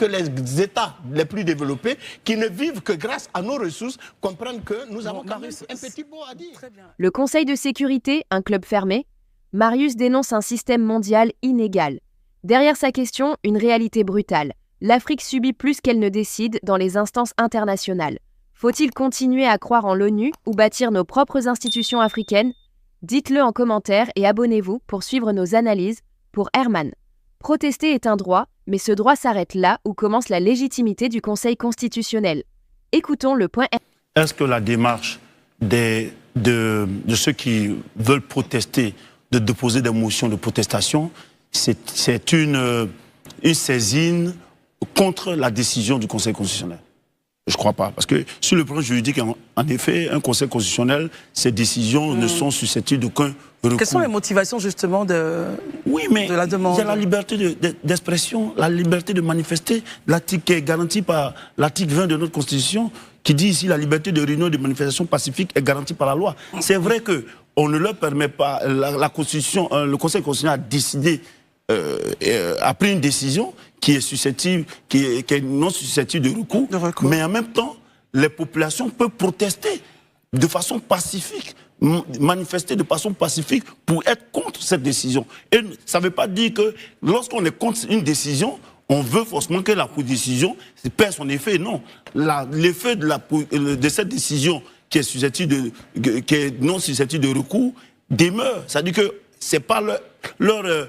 que les États les plus développés, qui ne vivent que grâce à nos ressources, comprennent que nous avons quand même un petit mot à dire. Le Conseil de sécurité, un club fermé, Marius dénonce un système mondial inégal. Derrière sa question, une réalité brutale. L'Afrique subit plus qu'elle ne décide dans les instances internationales. Faut-il continuer à croire en l'ONU ou bâtir nos propres institutions africaines? Dites-le en commentaire et abonnez-vous pour suivre nos analyses. Pour Herman, protester est un droit, mais ce droit s'arrête là où commence la légitimité du Conseil constitutionnel. Écoutons le point. Est-ce que la démarche de ceux qui veulent protester, de déposer des motions de protestation, c'est une saisine contre la décision du Conseil constitutionnel? Je ne crois pas. Parce que sur le plan juridique, en effet, un Conseil constitutionnel, ces décisions ne sont susceptibles d'aucun recours. Quelles sont les motivations justement de la demande? Il y a la liberté d'expression, la liberté de manifester, l'article qui est garanti par l'article 20 de notre Constitution, qui dit ici la liberté de réunion et de manifestation pacifique est garantie par la loi. C'est vrai qu'on ne leur permet pas, la Constitution, le Conseil constitutionnel a décidé, a pris une décision qui est susceptible, qui est non susceptible de recours, mais en même temps, les populations peuvent protester de façon pacifique, manifester de façon pacifique pour être contre cette décision. Et ça ne veut pas dire que lorsqu'on est contre une décision, on veut forcément que la décision perd son effet. Non. L'effet de cette décision qui est non susceptible de recours demeure. C'est-à-dire que ce n'est pas leur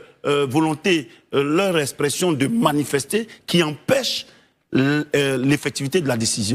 volonté, leur expression de manifester qui empêche l'effectivité de la décision.